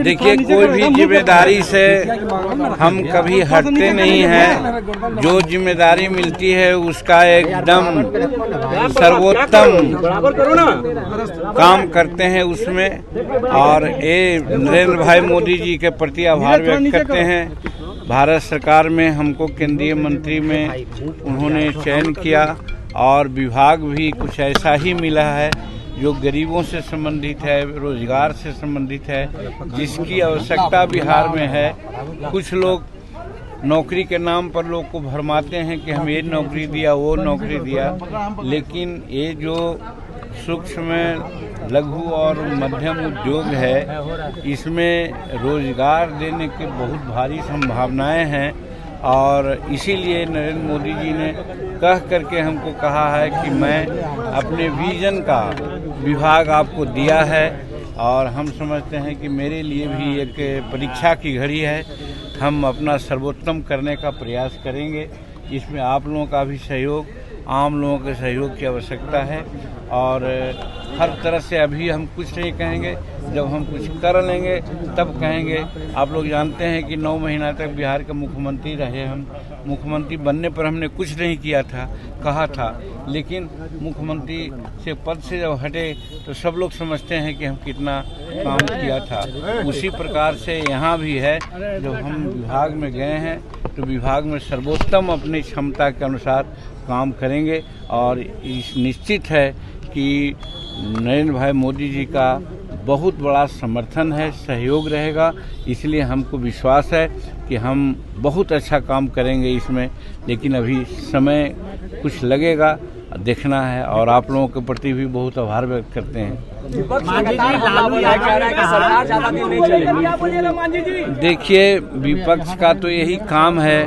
देखिए, कोई भी जिम्मेदारी से हम कभी हटते नहीं हैं। जो जिम्मेदारी मिलती है उसका एकदम सर्वोत्तम काम करते हैं उसमें। और ये नरेंद्र भाई मोदी जी के प्रति आभार व्यक्त करते हैं। भारत सरकार में हमको केंद्रीय मंत्री में उन्होंने चयन किया और विभाग भी कुछ ऐसा ही मिला है जो गरीबों से संबंधित है, रोजगार से संबंधित है, जिसकी आवश्यकता बिहार में है। कुछ लोग नौकरी के नाम पर लोग को भरमाते हैं कि हम ये नौकरी दिया, वो नौकरी दिया, लेकिन ये जो सूक्ष्म लघु और मध्यम उद्योग है, इसमें रोजगार देने की बहुत भारी संभावनाएं हैं। और इसीलिए नरेंद्र मोदी जी ने कह करके हमको कहा है कि मैं अपने विजन का विभाग आपको दिया है। और हम समझते हैं कि मेरे लिए भी एक परीक्षा की घड़ी है। हम अपना सर्वोत्तम करने का प्रयास करेंगे। इसमें आप लोगों का भी सहयोग, आम लोगों के सहयोग की आवश्यकता है। और हर तरह से अभी हम कुछ नहीं कहेंगे, जब हम कुछ कर लेंगे तब कहेंगे। आप लोग जानते हैं कि 9 महीना तक बिहार के मुख्यमंत्री रहे हम। मुख्यमंत्री बनने पर हमने कुछ नहीं किया था, कहा था, लेकिन मुख्यमंत्री से पद से जब हटे तो सब लोग समझते हैं कि हम कितना काम किया था। उसी प्रकार से यहाँ भी है, जब हम विभाग में गए हैं तो विभाग में सर्वोत्तम अपनी क्षमता के अनुसार काम करेंगे। और इस निश्चित है कि नरेंद्र भाई मोदी जी का बहुत बड़ा समर्थन है, सहयोग रहेगा। इसलिए हमको विश्वास है कि हम बहुत अच्छा काम करेंगे इसमें। लेकिन अभी समय कुछ लगेगा, देखना है। और आप लोगों के प्रति भी बहुत आभार व्यक्त करते हैं। देखिए, विपक्ष का तो यही काम है,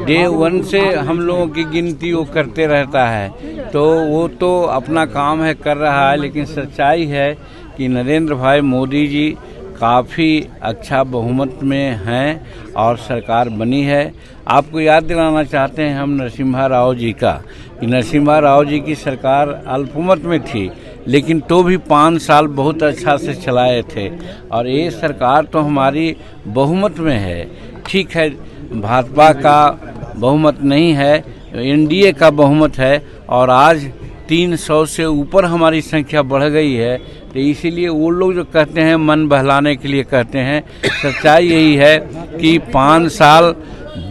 डे 1 से हम लोगों की गिनती वो करते रहता है, तो वो तो अपना काम है, कर रहा है। लेकिन सच्चाई है कि नरेंद्र भाई मोदी जी काफ़ी अच्छा बहुमत में हैं और सरकार बनी है। आपको याद दिलाना चाहते हैं हम नरसिम्हा राव जी का, कि नरसिम्हा राव जी की सरकार अल्पमत में थी, लेकिन तो भी 5 साल बहुत अच्छा से चलाए थे। और ये सरकार तो हमारी बहुमत में है। ठीक है, भाजपा का बहुमत नहीं है, एनडीए का बहुमत है। और आज 300 से ऊपर हमारी संख्या बढ़ गई है। तो इसीलिए वो लोग जो कहते हैं मन बहलाने के लिए कहते हैं, सच्चाई यही है कि 5 साल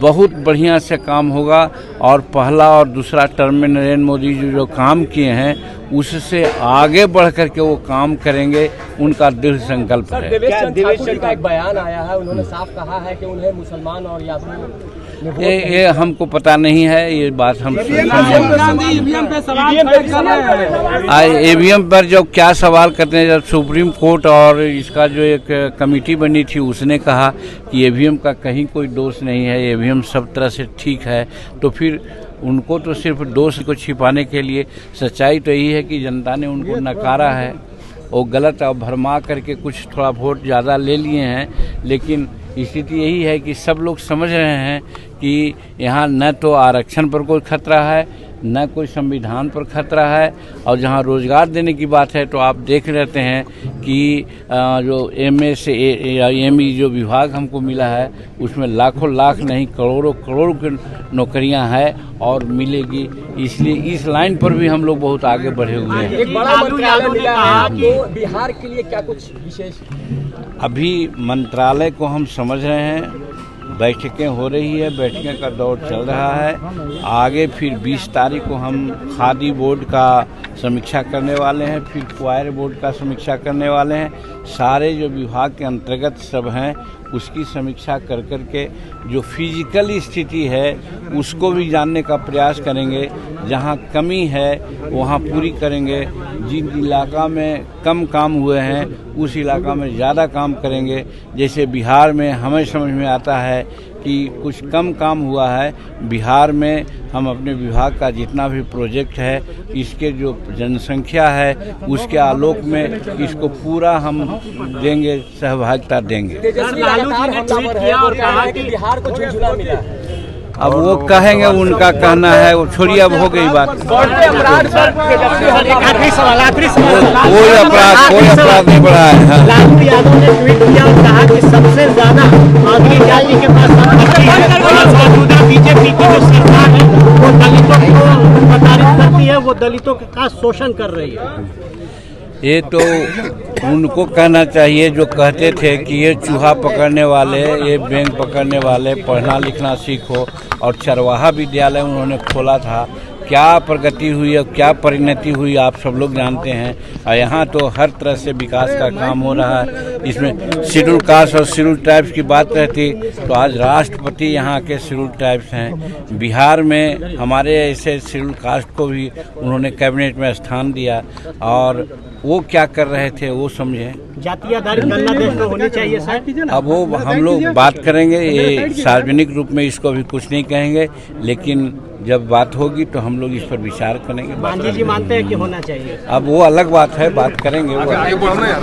बहुत बढ़िया से काम होगा। और पहला और दूसरा टर्म में नरेंद्र मोदी जी जो काम किए हैं उससे आगे बढ़ कर के वो काम करेंगे, उनका दृढ़ संकल्प है। देवेश ठाकुर का एक बयान आया है, उन्होंने साफ कहा है कि उन्हें मुसलमान और यादव ये हमको पता नहीं है, ये बात हम ईवीएम पर जो क्या सवाल करते हैं, जब सुप्रीम कोर्ट और इसका जो एक कमेटी बनी थी उसने कहा कि ईवीएम का कहीं कोई दोष नहीं है, ईवीएम सब तरह से ठीक है, तो फिर उनको तो सिर्फ दोष को छिपाने के लिए, सच्चाई तो यही है कि जनता ने उनको नकारा है। वो गलत और भरमा करके कुछ थोड़ा वोट ज़्यादा ले लिए हैं। लेकिन स्थिति यही है कि सब लोग समझ रहे हैं कि यहाँ न तो आरक्षण पर कोई खतरा है, न कोई संविधान पर खतरा है। और जहाँ रोजगार देने की बात है तो आप देख लेते हैं कि जो एमए से एमई जो विभाग हमको मिला है उसमें लाखों लाख नहीं करोड़ों करोड़ की नौकरियां हैं और मिलेगी। इसलिए इस लाइन पर भी हम लोग बहुत आगे बढ़े हुए हैं। एक बड़ा मंत्रालय मिला है आपको, बिहार के लिए क्या कुछ विशेष? अभी मंत्रालय को हम समझ रहे हैं, बैठकें हो रही है, बैठकें का दौर चल रहा है। आगे फिर 20 तारीख को हम खादी बोर्ड का समीक्षा करने वाले हैं, फिर क्वायर बोर्ड का समीक्षा करने वाले हैं। सारे जो विभाग के अंतर्गत सब हैं उसकी समीक्षा कर कर के जो फिजिकल स्थिति है उसको भी जानने का प्रयास करेंगे। जहां कमी है वहां पूरी करेंगे। जिन इलाका में कम काम हुए हैं उस इलाका में ज़्यादा काम करेंगे। जैसे बिहार में हमें समझ में आता है कि कुछ कम काम हुआ है, बिहार में हम अपने विभाग का जितना भी प्रोजेक्ट है, इसके जो जनसंख्या है उसके आलोक में इसको पूरा हम देंगे, सहभागिता देंगे। तेजस्वी लालू जी ने ट्वीट किया और कहा कि बिहार को झुनझुना मिला है। अब वो कहेंगे, उनका कहना है, वो छोड़िए, अब हो गई बात। आखिरी सवाल कोई अपराध नहीं बढ़ा है। हाँ। लालू यादव ने ट्वीट किया और कहा कि सबसे ज्यादा आदिवासी जाति के पास संपत्ति है और मौजूदा बीजेपी की जो सरकार है वो दलितों को प्रताड़ित करती है, वो दलितों का शोषण कर रही है। ये तो उनको कहना चाहिए जो कहते थे कि ये चूहा पकड़ने वाले, ये बैंग पकड़ने वाले, पढ़ना लिखना सीखो। और चरवाहा विद्यालय उन्होंने खोला था, क्या प्रगति हुई और क्या परिणति हुई आप सब लोग जानते हैं। और यहाँ तो हर तरह से विकास का काम हो रहा है। इसमें शेड्यूल कास्ट और शेड्यूल ट्राइब्स की बात रहती तो आज राष्ट्रपति यहाँ के शेड्यूल ट्राइब्स हैं। बिहार में हमारे ऐसे शेड्यूल कास्ट को भी उन्होंने कैबिनेट में स्थान दिया। और वो क्या कर रहे थे वो समझे। जातीय आधारित गणना देश में होनी चाहिए सर। अब वो हम लोग बात करेंगे, ये सार्वजनिक रूप में इसको भी कुछ नहीं कहेंगे, लेकिन जब बात होगी तो हम लोग इस पर विचार करेंगे। गांधी जी मानते हैं कि होना चाहिए। अब वो अलग बात है, बात करेंगे वो।